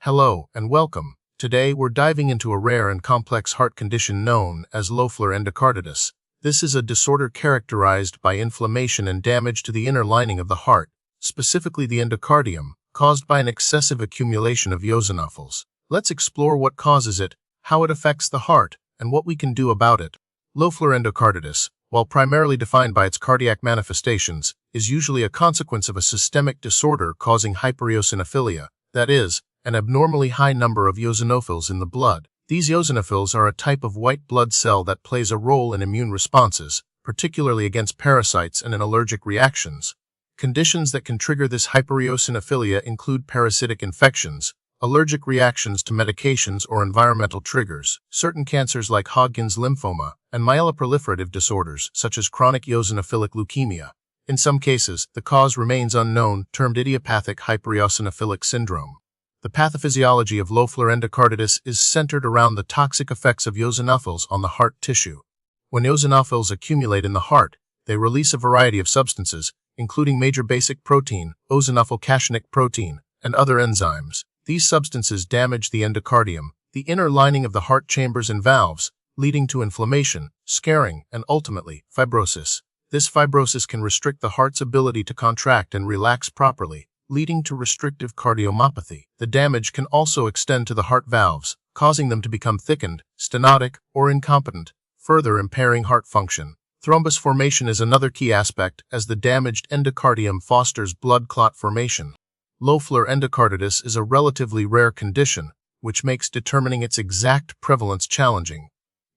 Hello and welcome. Today we're diving into a rare and complex heart condition known as Loeffler endocarditis. This is a disorder characterized by inflammation and damage to the inner lining of the heart, specifically the endocardium, caused by an excessive accumulation of eosinophils. Let's explore what causes it, how it affects the heart, and what we can do about it. Loeffler endocarditis, while primarily defined by its cardiac manifestations, is usually a consequence of a systemic disorder causing hypereosinophilia, that is, an abnormally high number of eosinophils in the blood. These eosinophils are a type of white blood cell that plays a role in immune responses, particularly against parasites and in allergic reactions. Conditions that can trigger this hypereosinophilia include parasitic infections, allergic reactions to medications or environmental triggers, certain cancers like Hodgkin's lymphoma, and myeloproliferative disorders such as chronic eosinophilic leukemia. In some cases, the cause remains unknown, termed idiopathic hypereosinophilic syndrome. The pathophysiology of Loeffler endocarditis is centered around the toxic effects of eosinophils on the heart tissue. When eosinophils accumulate in the heart, they release a variety of substances, including major basic protein, eosinophil-cationic protein, and other enzymes. These substances damage the endocardium, the inner lining of the heart chambers and valves, leading to inflammation, scarring, and ultimately, fibrosis. This fibrosis can restrict the heart's ability to contract and relax properly, leading to restrictive cardiomyopathy. The damage can also extend to the heart valves, causing them to become thickened, stenotic, or incompetent, further impairing heart function. Thrombus formation is another key aspect, as the damaged endocardium fosters blood clot formation. Loeffler endocarditis is a relatively rare condition, which makes determining its exact prevalence challenging.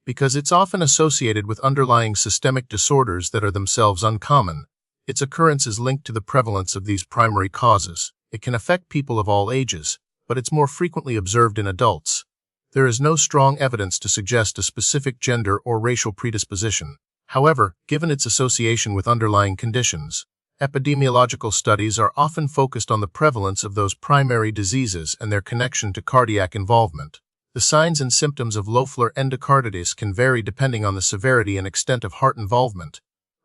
Because it's often associated with underlying systemic disorders that are themselves uncommon, its occurrence is linked to the prevalence of these primary causes. It can affect people of all ages, but it's more frequently observed in adults. There is no strong evidence to suggest a specific gender or racial predisposition. However, given its association with underlying conditions, epidemiological studies are often focused on the prevalence of those primary diseases and their connection to cardiac involvement. The signs and symptoms of Loeffler endocarditis can vary depending on the severity and extent of heart involvement.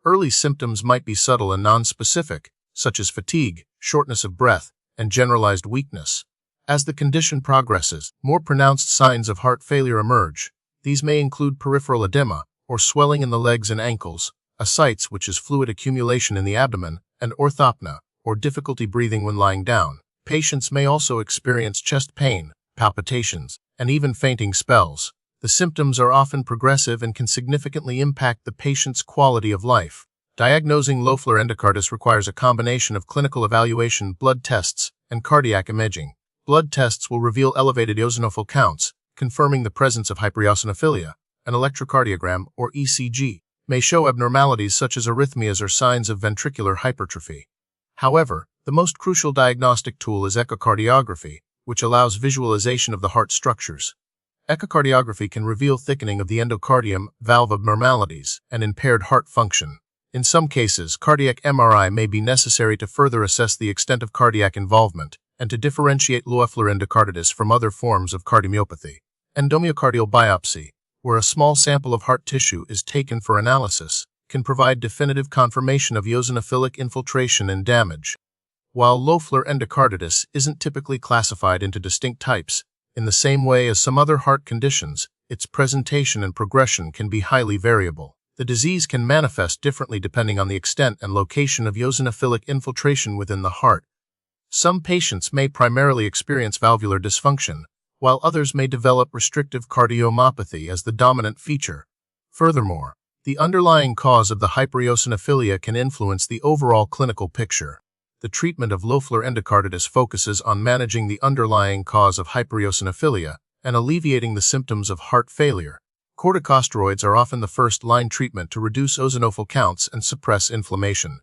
Early symptoms might be subtle and nonspecific, such as fatigue, shortness of breath, and generalized weakness. As the condition progresses, more pronounced signs of heart failure emerge. These may include peripheral edema, or swelling in the legs and ankles, ascites, which is fluid accumulation in the abdomen, and orthopnea, or difficulty breathing when lying down. Patients may also experience chest pain, palpitations, and even fainting spells. The symptoms are often progressive and can significantly impact the patient's quality of life. Diagnosing Loeffler endocarditis requires a combination of clinical evaluation, blood tests, and cardiac imaging. Blood tests will reveal elevated eosinophil counts, confirming the presence of hypereosinophilia. An electrocardiogram, or ECG, may show abnormalities such as arrhythmias or signs of ventricular hypertrophy. However, the most crucial diagnostic tool is echocardiography, which allows visualization of the heart structures. Echocardiography can reveal thickening of the endocardium, valve abnormalities, and impaired heart function. In some cases, cardiac MRI may be necessary to further assess the extent of cardiac involvement and to differentiate Loeffler endocarditis from other forms of cardiomyopathy. Endomyocardial biopsy, where a small sample of heart tissue is taken for analysis, can provide definitive confirmation of eosinophilic infiltration and damage. While Loeffler endocarditis isn't typically classified into distinct types, in the same way as some other heart conditions, its presentation and progression can be highly variable. The disease can manifest differently depending on the extent and location of eosinophilic infiltration within the heart. Some patients may primarily experience valvular dysfunction, while others may develop restrictive cardiomyopathy as the dominant feature. Furthermore, the underlying cause of the hypereosinophilia can influence the overall clinical picture. The treatment of Loeffler endocarditis focuses on managing the underlying cause of hypereosinophilia and alleviating the symptoms of heart failure. Corticosteroids are often the first-line treatment to reduce eosinophil counts and suppress inflammation.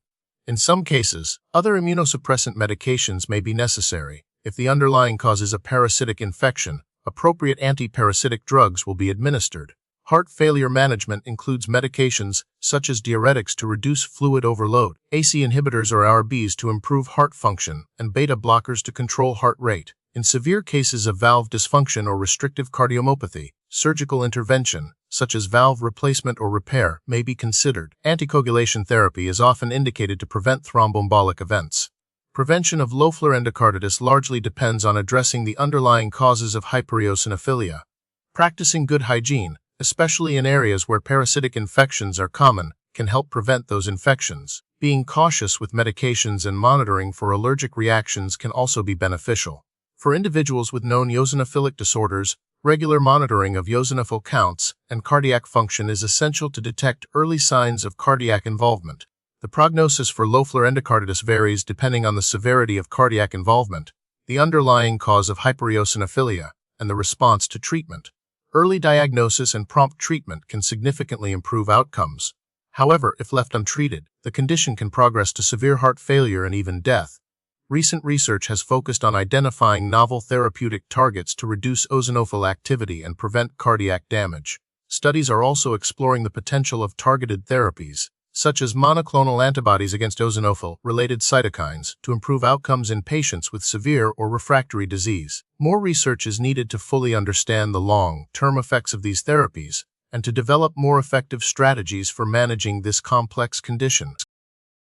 In some cases, other immunosuppressant medications may be necessary. If the underlying cause is a parasitic infection, appropriate anti-parasitic drugs will be administered. Heart failure management includes medications such as diuretics to reduce fluid overload, ACE inhibitors or ARBs to improve heart function, and beta blockers to control heart rate. In severe cases of valve dysfunction or restrictive cardiomyopathy, surgical intervention, such as valve replacement or repair, may be considered. Anticoagulation therapy is often indicated to prevent thromboembolic events. Prevention of Loeffler endocarditis largely depends on addressing the underlying causes of hypereosinophilia. Practicing good hygiene, especially in areas where parasitic infections are common, can help prevent those infections. Being cautious with medications and monitoring for allergic reactions can also be beneficial. For individuals with known eosinophilic disorders, regular monitoring of eosinophil counts and cardiac function is essential to detect early signs of cardiac involvement. The prognosis for Loeffler endocarditis varies depending on the severity of cardiac involvement, the underlying cause of hypereosinophilia, and the response to treatment. Early diagnosis and prompt treatment can significantly improve outcomes. However, if left untreated, the condition can progress to severe heart failure and even death. Recent research has focused on identifying novel therapeutic targets to reduce eosinophil activity and prevent cardiac damage. Studies are also exploring the potential of targeted therapies, such as monoclonal antibodies against eosinophil-related cytokines, to improve outcomes in patients with severe or refractory disease. More research is needed to fully understand the long-term effects of these therapies and to develop more effective strategies for managing this complex condition.